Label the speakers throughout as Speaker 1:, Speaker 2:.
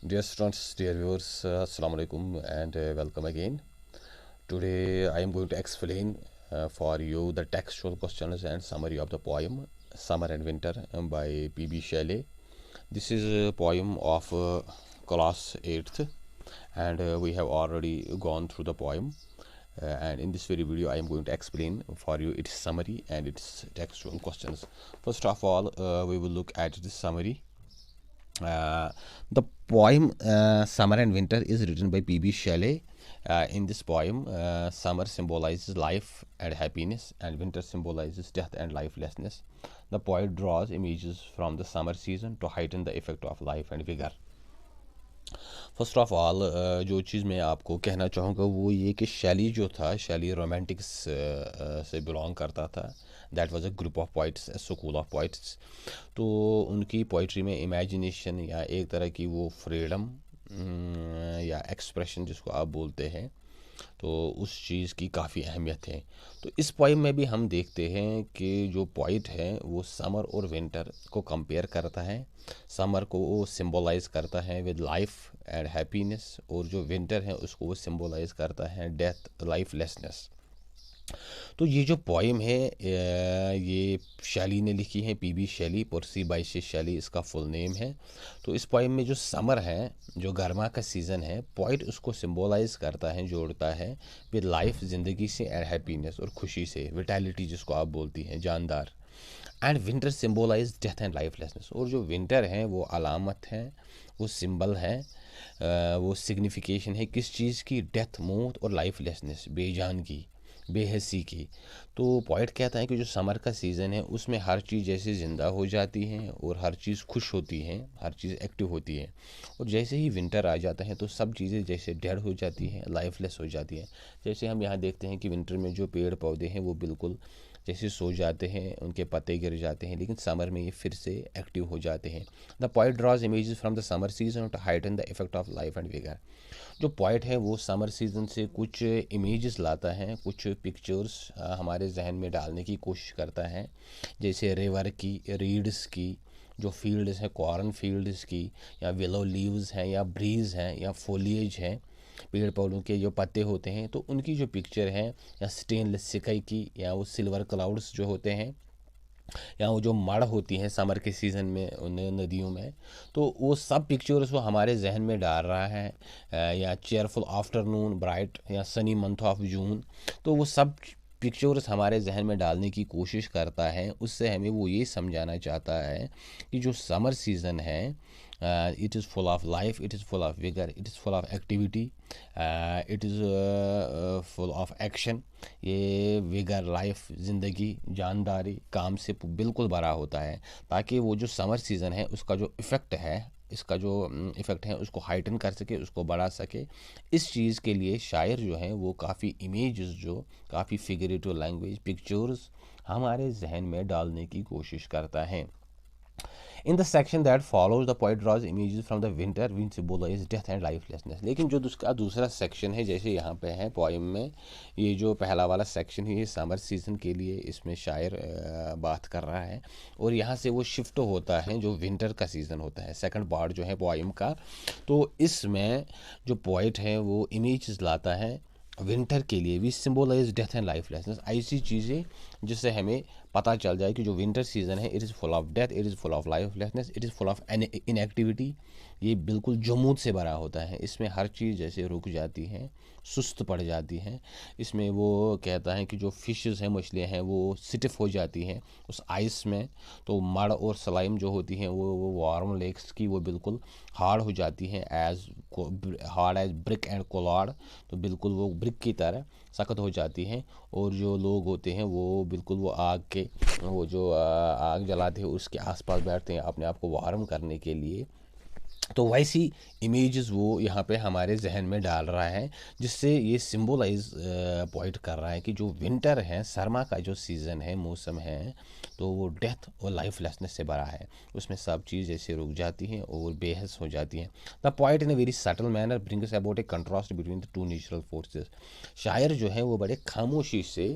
Speaker 1: Dear students, dear viewers, Assalamu alaikum and welcome again. Today I am going to explain for you the textual questions and summary of the poem Summer and Winter by P.B. Shelley. This is a poem of class 8th and we have already gone through the poem. And in this very video I am going to explain for you its summary and its textual questions. First of all, we will look at the summary. The poem Summer and Winter is written by P.B. Shelley. In this poem, summer symbolizes life and happiness, and winter symbolizes death and lifelessness. The poet draws images from the summer season to heighten the effect of life and vigor. First of all जो चीज़ मैं आपको कहना चाहूँगा वो ये कि शैली जो था, शैली रोमांटिक्स से बिलोंग करता था. That was a group of poets, school of poets. तो उनकी पोइट्री में इमेजिनेशन या एक तरह की वो फ्रीडम या एक्सप्रेशन जिसको आप बोलते हैं, तो उस चीज़ की काफ़ी अहमियत है. तो इस पोइम में भी हम देखते हैं कि जो पोइट है वो समर और विंटर को कंपेयर करता है. समर को वो सिंबलाइज करता है विद लाइफ एंड हैप्पीनेस, और जो विंटर है उसको वो सिंबलाइज करता है डेथ, लाइफलेसनेस. तो ये जो पोइम है ये शैली ने लिखी है, पी.बी. शैली, पर्सी बायशे शैली इसका फुल नेम है. तो इस पोइम में जो समर है, जो गर्मा का सीज़न है, पोइट उसको सिंबलाइज करता है, जोड़ता है विद लाइफ, ज़िंदगी से, एंड हैप्पीनेस और खुशी से, विटैलिटी जिसको आप बोलती हैं, जानदार. And winter symbolise death and lifelessness, और जो विंटर है वो अलामत है, वो सिंबल है, वो सिग्निफिकेशन है किस चीज़ की? डेथ, मौत, और लाइफलेसनेस, बेजान की, बेहसी की. तो पॉइट कहता है कि जो समर का सीज़न है उसमें हर चीज़ जैसे ज़िंदा हो जाती है और हर चीज़ खुश होती है, हर चीज़ एक्टिव होती है. और जैसे ही विंटर आ जाता है तो सब चीज़ें जैसे डेड हो जाती हैं, लाइफलेस हो जाती हैं. जैसे हम यहाँ देखते हैं कि विंटर में जो पेड़ पौधे हैं वो बिल्कुल जैसे सो जाते हैं, उनके पत्ते गिर जाते हैं, लेकिन समर में ये फिर से एक्टिव हो जाते हैं. The poet draws images from the summer season to heighten the effect of life and vigour. जो पॉइट है वो समर सीज़न से कुछ इमेजेस लाता है, कुछ पिक्चर्स हमारे जहन में डालने की कोशिश करता है. जैसे रिवर की, रीड्स की, जो फील्ड्स हैं, कॉर्न फील्ड्स की, या विलो लीव्स हैं, या ब्रीज हैं, या फोलिएज हैं, पेड़ पौधों के जो पत्ते होते हैं, तो उनकी जो पिक्चर है, या स्टेनलेस सिकाई की, या वो सिल्वर क्लाउड्स जो होते हैं, या वो जो मड़ होती हैं समर के सीज़न में उन नदियों में, तो वो सब पिक्चर्स वो हमारे जहन में डाल रहा है. या चेयरफुल आफ्टरनून, ब्राइट या सनी मंथ ऑफ जून, तो वो सब पिक्चर्स हमारे जहन में डालने की कोशिश करता है. उससे हमें वो ये समझाना चाहता है कि जो समर सीज़न है, it is full of life, it is full of vigor, it is full of activity, it is full of action. ये विगर, लाइफ, ज़िंदगी, जानदारी, काम से बिल्कुल भरा होता है, ताकि वो जो समर सीज़न है उसका जो इफ़ेक्ट है, इसका जो इफ़ेक्ट है उसको हाइटन कर सके, उसको बढ़ा सके. इस चीज़ के लिए शायर जो हैं वो काफ़ी इमेजेस, जो काफ़ी फिगरेटिव लैंग्वेज, पिक्चर्स हमारे जहन में डालने की कोशिश करता है. In the section that follows, the poet draws images from the winter which symbolize death and lifelessness. लेकिन जो उसका दूसरा सेक्शन है, जैसे यहाँ पे है पोइम में, ये जो पहला वाला सेक्शन है ये समर सीज़न के लिए इसमें शायर बात कर रहा है, और यहाँ से वो शिफ्ट होता है जो विंटर का सीज़न होता है, सेकंड पार्ट जो है पोइम का. तो इसमें जो पोइट है वो इमेजेस लाता है विंटर के लिए. We symbolise death and lifelessness, ऐसी चीज़ें जिससे हमें पता चल जाए कि जो विंटर सीज़न है it is full of death, it is full of lifelessness, it is full of inactivity. ये बिल्कुल जमूद से भरा होता है. इसमें हर चीज़ जैसे रुक जाती हैं, सुस्त पड़ जाती हैं. इसमें वो कहता है कि जो फिशेस हैं, मछलियाँ हैं, वो स्टिफ हो जाती हैं उस आइस में. तो मड़ और स्लाइम जो होती हैं वो वार्म लेक्स की वो बिल्कुल हार्ड हो जाती हैं, as hard as brick and clod. तो बिल्कुल वो ब्रिक की तरह सख्त हो जाती हैं. और जो लोग होते हैं वो बिल्कुल वो आग के, वो जो आग जलाते हैं उसके आसपास बैठते हैं अपने आप को वार्म करने के लिए. तो वैसी इमेजेस वो यहाँ पे हमारे जहन में डाल रहा है, जिससे ये सिंबलाइज पॉइंट कर रहा है कि जो विंटर है, सरमा का जो सीज़न है, मौसम है, तो वो डेथ और लाइफलेसनेस से भरा है. उसमें सब चीज़ जैसे रुक जाती हैं और बेहस हो जाती हैं. The point in a very subtle manner brings about A contrast between the two natural forces. शायर जो है वो बड़े खामोशी से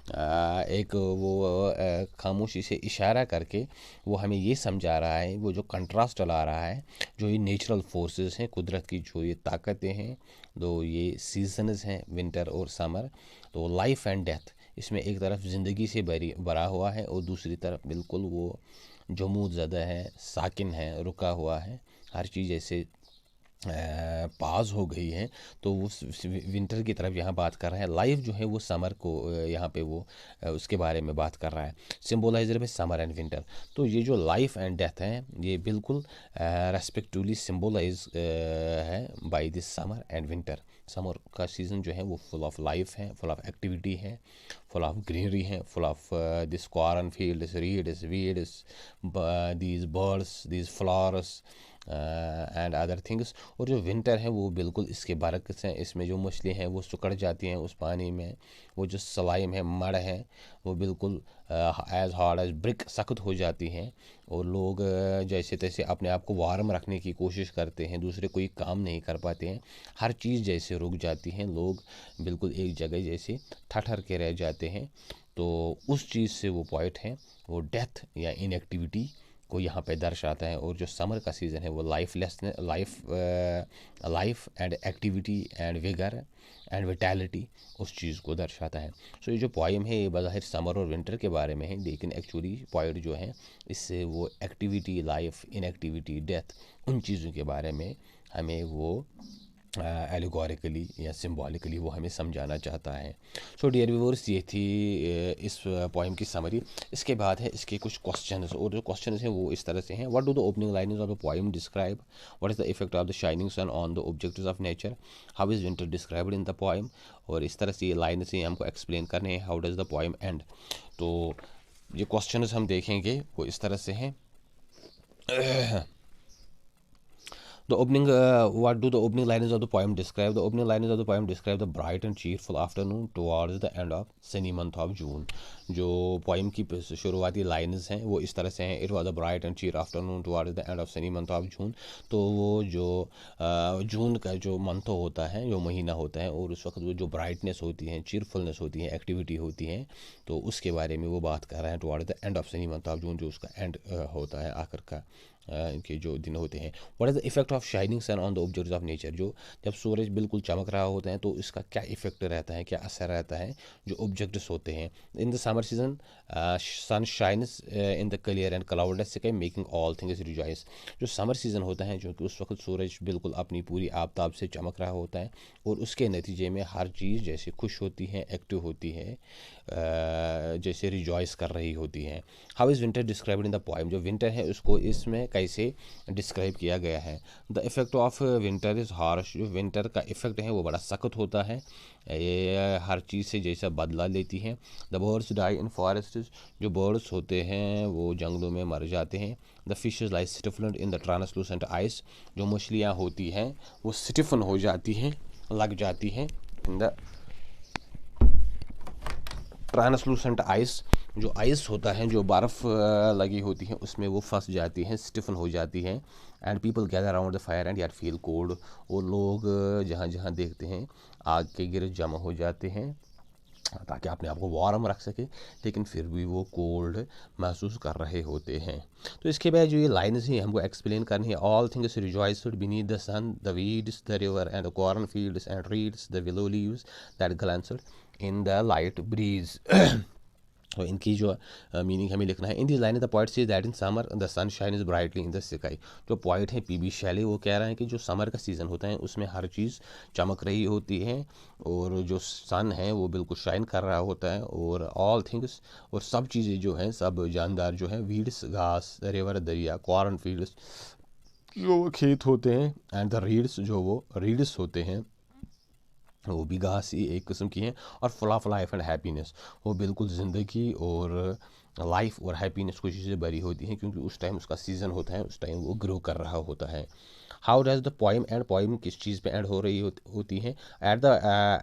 Speaker 1: एक वो खामोशी से इशारा करके वो हमें ये समझा रहा है, वो जो कंट्रास्ट ला रहा है, जो इन नेचुरल फोर्सेस हैं, कुदरत की जो ये ताकतें हैं, तो ये सीजन्स हैं विंटर और समर, तो लाइफ एंड डेथ इसमें एक तरफ ज़िंदगी से भरा हुआ है और दूसरी तरफ बिल्कुल वो जमूद ज़दा है, साकिन है, रुका हुआ है, हर चीज़ ऐसे पास हो गई है। तो वो विंटर की तरफ यहाँ बात कर रहा है। लाइफ जो है वो समर को यहाँ पे वो उसके बारे में बात कर रहा है, सिम्बोलाइजर में समर एंड विंटर। तो ये जो लाइफ एंड डेथ है ये बिल्कुल रेस्पेक्टिवली सिम्बोलाइज है by this summer and winter. Summer का सीज़न जो है वो फुल ऑफ लाइफ है, फुल ऑफ एक्टिविटी है, फुल ऑफ ग्रीनरी है, full of this corn fields, reeds, weeds, these birds, these flowers and other things. और जो विंटर है वो बिल्कुल इसके बरक्स हैं, इसमें जो मछली हैं वो सुकड़ जाती हैं उस पानी में, वो जो स्लाइम है, मड है, वो बिल्कुल एज हार्ड एज ब्रिक सख्त हो जाती हैं। और लोग जैसे तैसे अपने आप को वार्म रखने की कोशिश करते हैं, दूसरे कोई काम नहीं कर पाते हैं, हर चीज़ जैसे रुक जाती हैं, लोग बिल्कुल एक जगह जैसे ठठर के रह जाते हैं। तो उस चीज़ से वो पॉइंट है, वो डेथ या इनएक्टिविटी को यहाँ पे दर्शाता है। और जो समर का सीज़न है वो life and activity and vigour and vitality उस चीज़ को दर्शाता है। सो ये जो पोइम है ये बज़ाहिर समर और विंटर के बारे में है, लेकिन एक्चुअली पॉइंट जो है इससे वो एक्टिविटी, लाइफ, इनएक्टिविटी, डेथ, उन चीज़ों के बारे में हमें वो एलिगोरिकली या सिम्बॉलिकली वो हमें समझाना चाहता है। सो डियर व्यूअर्स, ये थी इस पोइम की समरी। इसके बाद है इसके कुछ क्वेश्चंस, और जो क्वेश्चंस हैं वो इस तरह से हैं। What do the opening lines of the poem describe? What is the effect of the shining sun on the objects of nature? How is winter described in the poem? और इस तरह से ये लाइन से हमको एक्सप्लेन करने हैं। How does the poem and? तो ये क्वेश्चंस हम देखेंगे वो इस तरह से हैं। The opening, what do the opening lines of the poem describe? The opening lines of the poem describe the bright and cheerful afternoon towards the end of sunny month of June. जो poem की शुरुआती lines हैं वो इस तरह से हैं। It was a bright and cheer afternoon towards the end of sunny month of June. तो वो जो जून का जो मंथ होता है, जो महीना होता है, और उस वक्त वो जो ब्राइटनेस होती है, चीरफुलनेस होती है, एक्टिविटी होती है, तो उसके बारे में वो बात कर रहे हैं। Towards the end of sunny month of जून, जो उसका एंड होता है, आखिर का इनके जो दिन होते हैं। What is the effect of shining sun on the objects of nature? जो जब सूरज बिल्कुल चमक रहा होता है तो इसका क्या इफेक्ट रहता है, क्या असर रहता है जो ऑब्जेक्ट्स होते हैं। In the summer season sun shines in the clear and cloudless sky making all things rejoice. जो समर सीज़न होता है, जो कि उस वक्त सूरज बिल्कुल अपनी पूरी आबताब से चमक रहा होता है और उसके नतीजे में हर चीज़ जैसे खुश होती है, एक्टिव होती है, जैसे रिजॉइस कर रही होती हैं। How is winter described in the poem? जो विंटर है उसको इसमें कैसे डिस्क्राइब किया गया है? The effect of winter is harsh. जो विंटर का इफ़ेक्ट है वो बड़ा सख्त होता है, ये हर चीज़ से जैसा बदला लेती हैं। The birds die in forest. जो बर्ड्स होते हैं वो जंगलों में मर जाते हैं। The fishes lie stiffened in the translucent ice. जो मछलियाँ होती हैं वो स्टिफन हो जाती हैं, लग जाती हैं इन द ट्रांसलूसेंट आइस। जो आइस होता है, जो बर्फ़ लगी होती है उसमें वो फंस जाती हैं, स्टिफन हो जाती हैं। And people gather around the fire and यार फील कोल्ड। और लोग जहाँ जहाँ देखते हैं आग के गिर्द जमा हो जाते हैं ताकि अपने आप को वार्म रख सके, लेकिन फिर भी वो कोल्ड महसूस कर रहे होते हैं। तो इसके बाद जो ये लाइन्स हैं हमको एक्सप्लेन करनी है। All things rejoiced beneath the sun, the weeds, the river and the corn fields and reeds, the willow leaves that glanced in the light breeze. तो इनकी जो मीनिंग हमें लिखना है। In this line the point से that in summer the sun shine is brightly in the sky. जो point है P B Shelley, वो कह रहे हैं कि जो समर का सीज़न होता है उसमें हर चीज़ चमक रही होती है और जो सन है वो बिल्कुल शाइन कर रहा होता है। और ऑल थिंग्स, और सब चीज़ें जो हैं, सब जानदार जो हैं, वीड्स घास, रिवर दरिया, कॉर्न फील्ड्स जो वो खेत होते हैं, एंड द रीड्स जो वो रीड्स होते हैं वो भी घास ही एक किस्म की हैं। और full of life and happiness, वो बिल्कुल ज़िंदगी और लाइफ और हैप्पीनेस खुशी से भरी होती हैं, क्योंकि उस टाइम उसका सीज़न होता है, उस टाइम वो ग्रो कर रहा होता है। How does the poem and? Poem किस चीज़ पे एंड हो रही होती है? At the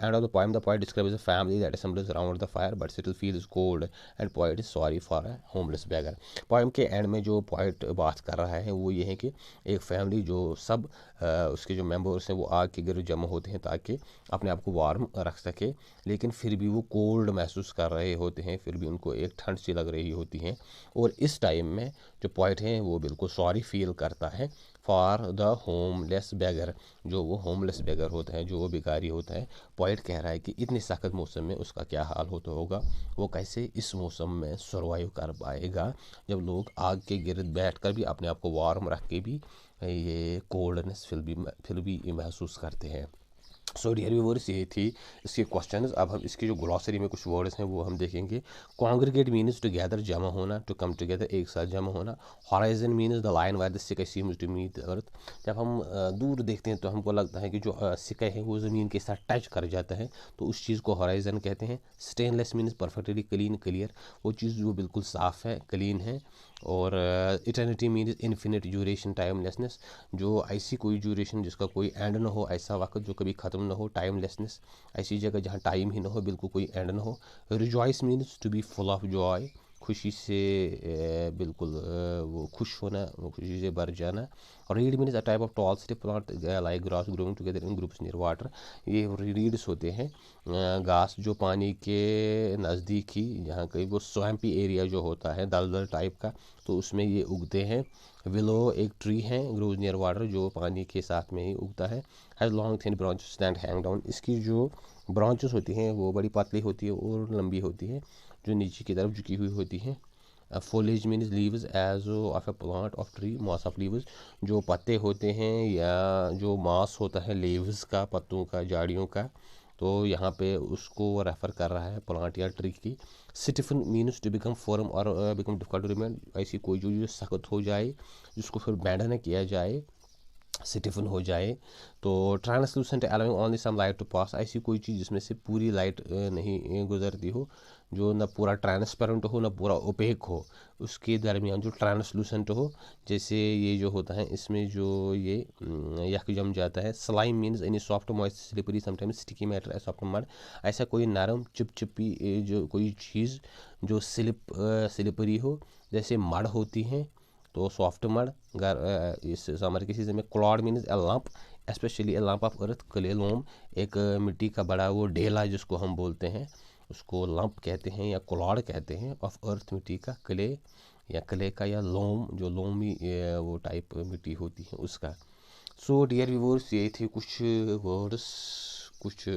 Speaker 1: end of the poem the poet describes a family that assembles around the fire but still feels cold and poet is sorry for a homeless beggar. Poem के and में जो poet बात कर रहा है वो ये है कि एक फैमिली जो सब उसके जो मेंबर्स हैं वो आग के गिर्द जमा होते हैं ताकि अपने आप को वार्म रख सके, लेकिन फिर भी वो कोल्ड महसूस कर रहे होते हैं, फिर भी उनको एक ठंड सी लग रही होती है। और इस टाइम में जो पोइट है वो बिल्कुल सॉरी फील करता है फॉर द होमलेस बेगर, जो वो होमलेस बेगर होता है, जो वो भिखारी होता है। पॉइंट कह रहा है कि इतने सख्त मौसम में उसका क्या हाल होता होगा, वो कैसे इस मौसम में सर्वाइव कर पाएगा, जब लोग आग के गिर्द बैठकर भी अपने आप को वार्म रख के भी ये कोल्डनेस फिर भी महसूस करते हैं। सो डियर व्यूअर्स, ये थी इसके क्वेश्चंस। अब हम इसकी जो ग्लॉसरी में कुछ वर्ड्स हैं वो हम देखेंगे। कॉन्ग्रीगेट मीन्स टुगेदर, जमा होना, टू कम टुगेदर, एक साथ जमा होना। Horizon means the line where the sky seems to meet the earth, जब हम दूर देखते हैं तो हमको लगता है कि जो स्काई है वो ज़मीन के साथ टच कर जाता है, तो उस चीज़ को हॉराइजन कहते हैं। Stainless means perfectly clean clear, वो चीज़ जो बिल्कुल साफ़ है, क्लीन है। और eternity means infinite duration, timelessness, जो ऐसी कोई ड्यूरेशन जिसका कोई एंड ना हो, ऐसा वक्त जो कभी ख़त्म ना हो, टाइमलेसनेस, ऐसी जगह जहाँ टाइम ही ना हो, बिल्कुल कोई एंड ना हो। Rejoice means to be full of joy, खुशी से बिल्कुल वो खुश होना, वो खुशी से भर जाना। Read means a type of tall stiff plant like grass growing together in groups near water, ये रीड्स होते हैं घास जो पानी के नज़दीक ही, जहाँ कहीं वो स्वैम्पी एरिया जो होता है दलदल टाइप का, तो उसमें ये उगते हैं। विलो एक ट्री है, ग्रोज नियर वाटर, जो पानी के साथ में ही उगता है। Has long thin branches that hang down, इसकी जो ब्रांचेस होती हैं वो बड़ी पतली होती है और लंबी होती है, जो नीचे की तरफ झुकी हुई होती हैं। Foliage means leaves as of a plant of tree, mass of leaves, जो पत्ते होते हैं या जो मास होता है लीव्स का, पत्तों का, झाड़ियों का, तो यहाँ पे उसको रेफ़र कर रहा है प्लांट या ट्री की। Stiffen means to become firm और बिकम डिफिकल्ट टू रिमेन, ऐसी कोई जो सख्त हो जाए, जिसको फिर बैंड न किया जाए, स्टिफन हो जाए। तो translucent allowing only some light to pass, ऐसी कोई चीज़ जिसमें से पूरी लाइट नहीं गुजरती हो, जो ना पूरा ट्रांसपेरेंट हो ना पूरा ओपेक हो, उसके दरमियान जो ट्रांसलूसेंट हो। जैसे ये जो होता है इसमें जो ये यख जम जाता है। Slime means any soft moist slippery sometimes sticky matter soft mud, ऐसा कोई नरम चिपचिपी जो कोई चीज़ जो स्लिपरी हो, जैसे मड होती हैं, तो सॉफ्ट मड। इस समर के सीजन में clod means a lump, specially a lump of earth. Clay loam, एक मिट्टी का बड़ा वो ढेला जिसको हम बोलते हैं, उसको लंप कहते हैं या क्लॉड कहते हैं। ऑफ अर्थ, मिट्टी का। क्ले या क्ले का, या लोम, जो लोमी वो टाइप मिट्टी होती है उसका। सो डियर व्यूअर्स, ये थे कुछ वर्ड्स, कुछ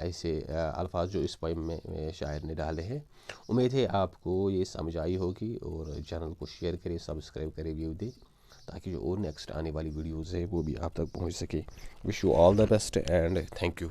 Speaker 1: ऐसे अल्फाज जो इस पोएम में शायर ने डाले हैं। उम्मीद है आपको ये समझ आई होगी, और चैनल को शेयर करें, सब्सक्राइब करें, व्यू दें, ताकि जो और नेक्स्ट आने वाली वीडियोज़ है वो भी आप तक पहुंच सके। Wish you all the best and thank you.